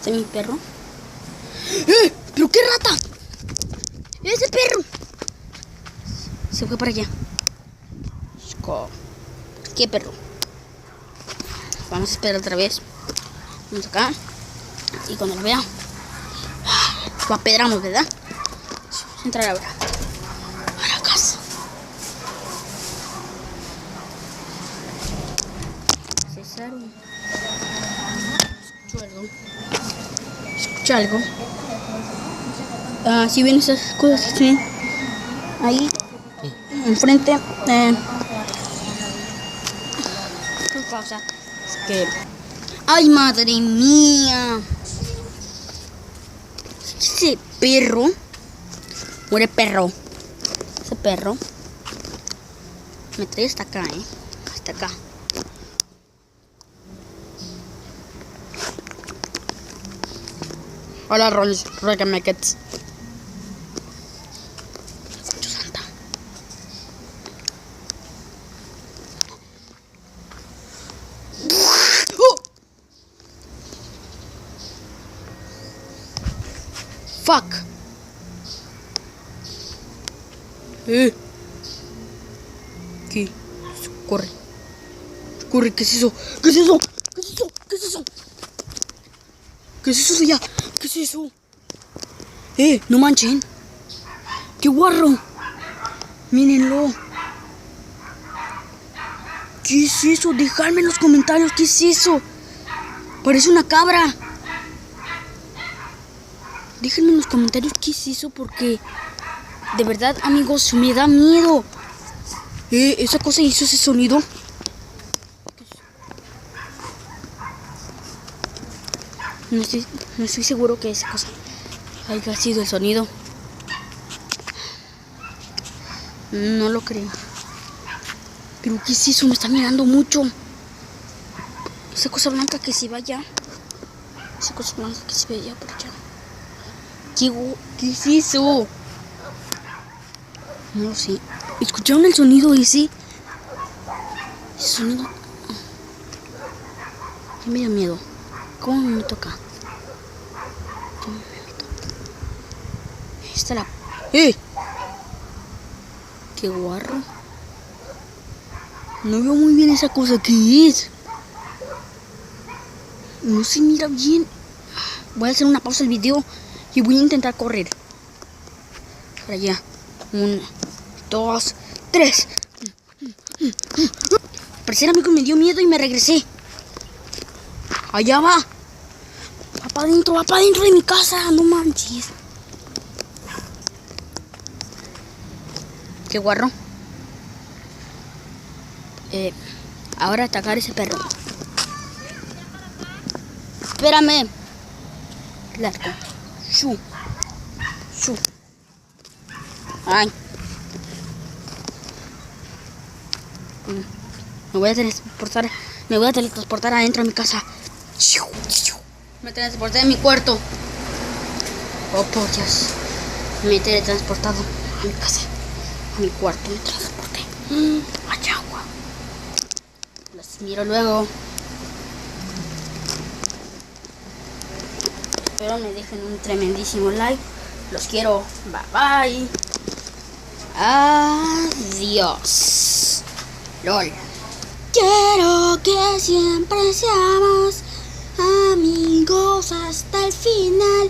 ¿Este es mi perro? ¿Pero qué rata? ¡Ese perro! Se fue para allá. ¿Qué perro? Vamos a esperar otra vez. Vamos acá. Y cuando lo vea, lo apedramos, ¿verdad? Vamos a entrar ahora. A la casa. César. Escucho algo. Si ven esas cosas que tienen ahí enfrente, pausa. Es que, ay, madre mía, ese perro muere perro. Ese perro me trae hasta acá, hasta acá. Hola, Rolls, Rock'n'Makets. Escucho Santa. Fuck. ¿Qué? Corre. Corre, ¿qué es eso? ¿Qué es eso? ¿Qué es eso? ¿Qué es eso? ¿Qué es eso ya? ¿Qué es eso? No manchen. ¡Qué guarro! Mírenlo. ¿Qué es eso? Dejadme en los comentarios. ¿Qué es eso? Parece una cabra. Déjenme en los comentarios qué es eso, porque de verdad, amigos, me da miedo. Esa cosa hizo ese sonido. No estoy seguro que esa cosa haya sido el sonido. No lo creo. Pero ¿qué es eso? Me está mirando mucho. Esa cosa blanca que se vaya. Esa cosa blanca que se vaya por allá. ¿Qué es eso? No lo sé. ¿Escucharon el sonido ese? Ese sonido. Ya me da miedo. ¿Cómo me meto acá? ¿Cómo me meto? Esta la... ¡Qué guarro! No veo muy bien esa cosa. ¿Qué es? No se mira bien. Voy a hacer una pausa del video y voy a intentar correr. Para allá. 1, 2, 3. Parecer, amigo, me dio miedo y me regresé. Allá va. Va para adentro de mi casa. No manches. Qué guarro. Ahora atacar a ese perro. Espérame. Largo. Shu. Ay. Me voy a teletransportar adentro de mi casa. Me teletransporté en mi cuarto. Oh, por Dios. Me he teletransportado a mi casa. A mi cuarto me transporté. Hay agua. Los miro luego. Espero me dejen un tremendísimo like. Los quiero. Bye bye. Adiós. LOL. Quiero que siempre seamos amigos hasta el final.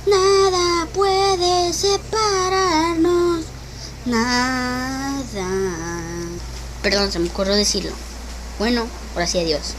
Nada puede separarnos. Nada. Perdón, se me ocurrió decirlo. Bueno, ahora sí, adiós.